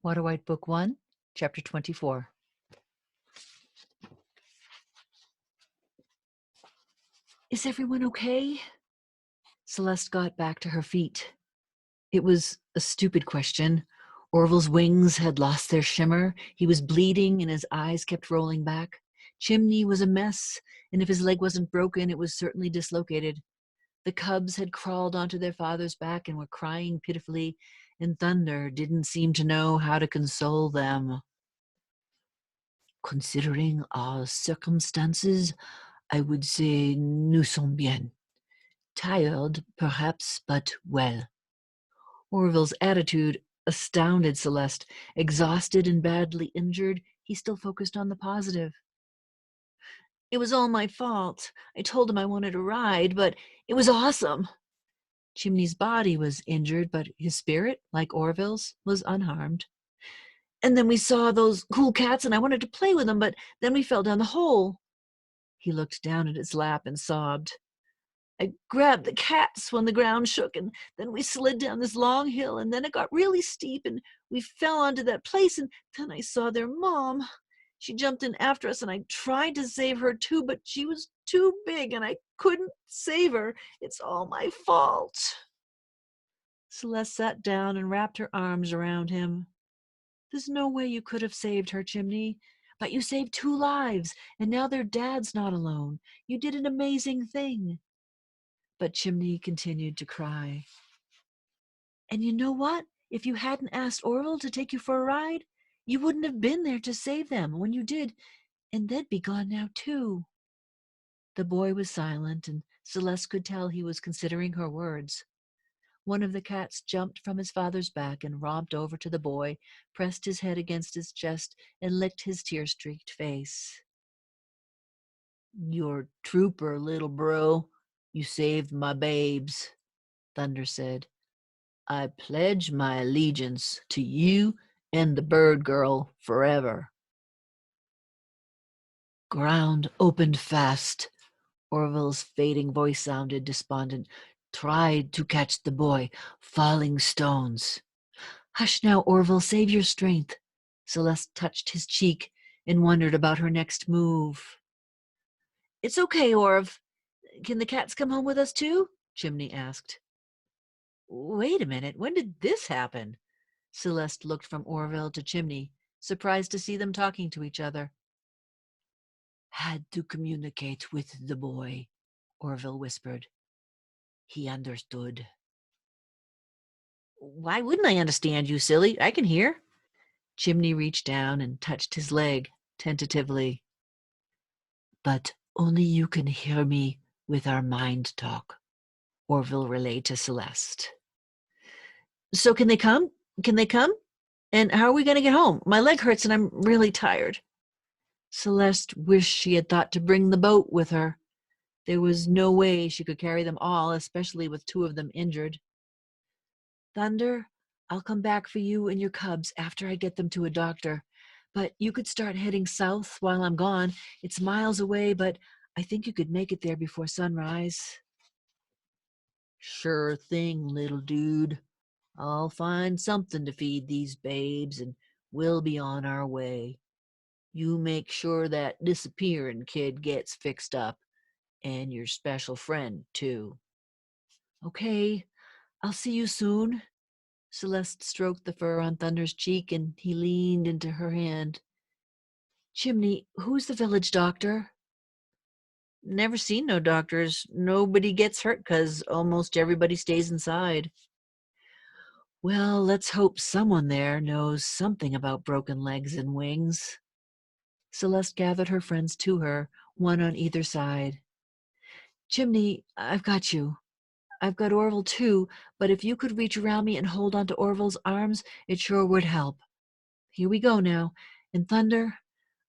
Waterwight Book 1, Chapter 24. Is everyone okay? Celeste got back to her feet. It was a stupid question. Orville's wings had lost their shimmer. He was bleeding and his eyes kept rolling back. Chimney was a mess, and if his leg wasn't broken, it was certainly dislocated. The cubs had crawled onto their father's back and were crying pitifully, and Thunder didn't seem to know how to console them. Considering our circumstances, I would say nous sommes bien. Tired, perhaps, but well. Orville's attitude astounded Celeste. Exhausted and badly injured, he still focused on the positive. It was all my fault. I told him I wanted a ride, but it was awesome. Chimney's body was injured, but his spirit, like Orville's, was unharmed. And then we saw those cool cats, and I wanted to play with them, but then we fell down the hole. He looked down at his lap and sobbed. I grabbed the cats when the ground shook, and then we slid down this long hill, and then it got really steep, and we fell onto that place, and then I saw their mom. She jumped in after us, and I tried to save her too, but she was too big, and I couldn't save her. It's all my fault. Celeste sat down and wrapped her arms around him. There's no way you could have saved her, Chimney. But you saved 2 lives, and now their dad's not alone. You did an amazing thing. But Chimney continued to cry. And you know what? If you hadn't asked Orville to take you for a ride, you wouldn't have been there to save them when you did, and they'd be gone now too. The boy was silent, and Celeste could tell he was considering her words. One of the cats jumped from his father's back and romped over to the boy, pressed his head against his chest, and licked his tear-streaked face. You're a trooper, little bro. You saved my babes, Thunder said. I pledge my allegiance to you and the bird girl forever. Ground opened fast. Orville's fading voice sounded despondent. Tried to catch the boy. Falling stones. Hush now, Orville, save your strength. Celeste touched his cheek and wondered about her next move. It's okay, Orv. Can the cats come home with us too? Chimney asked. Wait a minute, when did this happen? Celeste looked from Orville to Chimney, surprised to see them talking to each other. Had to communicate with the boy, Orville whispered. He understood. Why wouldn't I understand, you silly? I can hear. Chimney reached down and touched his leg tentatively. But only you can hear me with our mind talk, Orville relayed to Celeste. So can they come? Can they come? And how are we going to get home? My leg hurts and I'm really tired. Celeste wished she had thought to bring the boat with her. There was no way she could carry them all, especially with 2 of them injured. Thunder, I'll come back for you and your cubs after I get them to a doctor. But you could start heading south while I'm gone. It's miles away, but I think you could make it there before sunrise. Sure thing, little dude. I'll find something to feed these babes, and we'll be on our way. You make sure that disappearing kid gets fixed up, and your special friend, too. Okay, I'll see you soon. Celeste stroked the fur on Thunder's cheek, and he leaned into her hand. Chimney, who's the village doctor? Never seen no doctors. Nobody gets hurt 'cause almost everybody stays inside. Well, let's hope someone there knows something about broken legs and wings. Celeste gathered her friends to her, one on either side. Chimney, I've got you. I've got Orville too, but if you could reach around me and hold onto Orville's arms, it sure would help. Here we go now. And Thunder,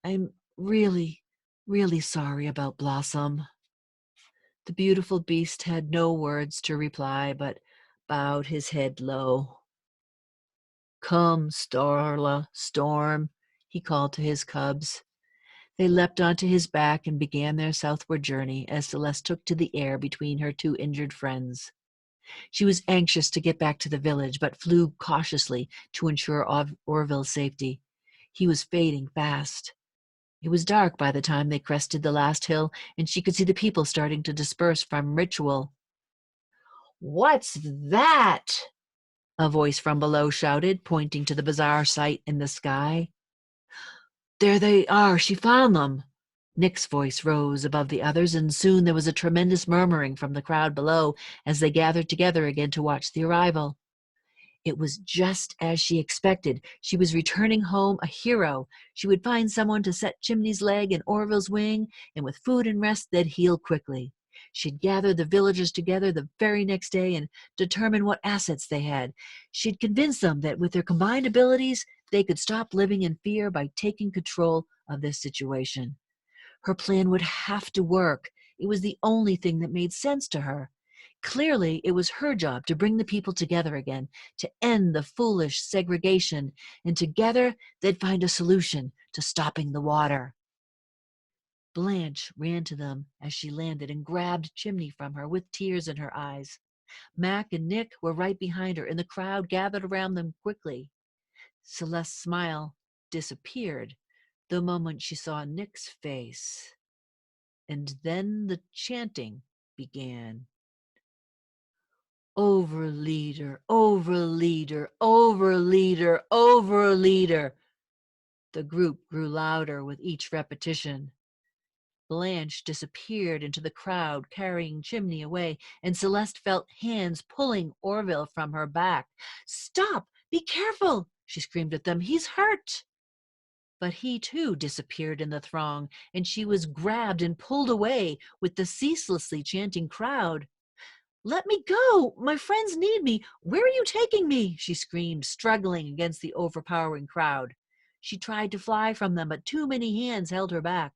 I'm really, really sorry about Blossom. The beautiful beast had no words to reply, but bowed his head low. Come, Starla, Storm, he called to his cubs. They leapt onto his back and began their southward journey as Celeste took to the air between her 2 injured friends. She was anxious to get back to the village, but flew cautiously to ensure Orville's safety. He was fading fast. It was dark by the time they crested the last hill, and she could see the people starting to disperse from ritual. "What's that?" a voice from below shouted, pointing to the bizarre sight in the sky. "There they are, she found them." Nick's voice rose above the others, and soon there was a tremendous murmuring from the crowd below as they gathered together again to watch the arrival. It was just as she expected. She was returning home a hero. She would find someone to set Chimney's leg and Orville's wing, and with food and rest, they'd heal quickly. She'd gather the villagers together the very next day and determine what assets they had. She'd convince them that with their combined abilities, they could stop living in fear by taking control of this situation. Her plan would have to work. It was the only thing that made sense to her. Clearly, it was her job to bring the people together again, to end the foolish segregation, and together they'd find a solution to stopping the water. Blanche ran to them as she landed and grabbed Chimney from her with tears in her eyes. Mac and Nick were right behind her, and the crowd gathered around them quickly. Celeste's smile disappeared the moment she saw Nick's face. And then the chanting began. "Overleader, overleader, overleader, overleader." The group grew louder with each repetition. Blanche disappeared into the crowd, carrying Chimney away, and Celeste felt hands pulling Orville from her back. "Stop! Be careful!" she screamed at them. "He's hurt!" But he too disappeared in the throng, and she was grabbed and pulled away with the ceaselessly chanting crowd. "Let me go! My friends need me! Where are you taking me?" she screamed, struggling against the overpowering crowd. She tried to fly from them, but too many hands held her back.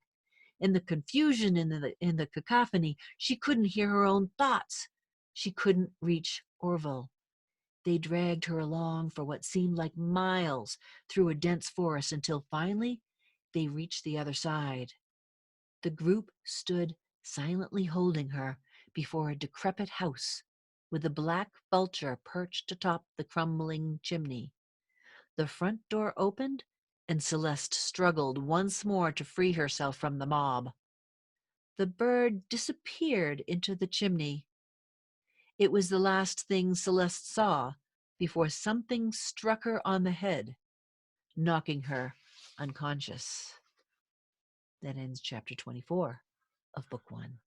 In the confusion and in the cacophony, she couldn't hear her own thoughts. She couldn't reach Orville. They dragged her along for what seemed like miles through a dense forest until finally they reached the other side. The group stood silently holding her before a decrepit house with a black vulture perched atop the crumbling chimney. The front door opened, and Celeste struggled once more to free herself from the mob. The bird disappeared into the chimney. It was the last thing Celeste saw before something struck her on the head, knocking her unconscious. That ends chapter 24 of book 1.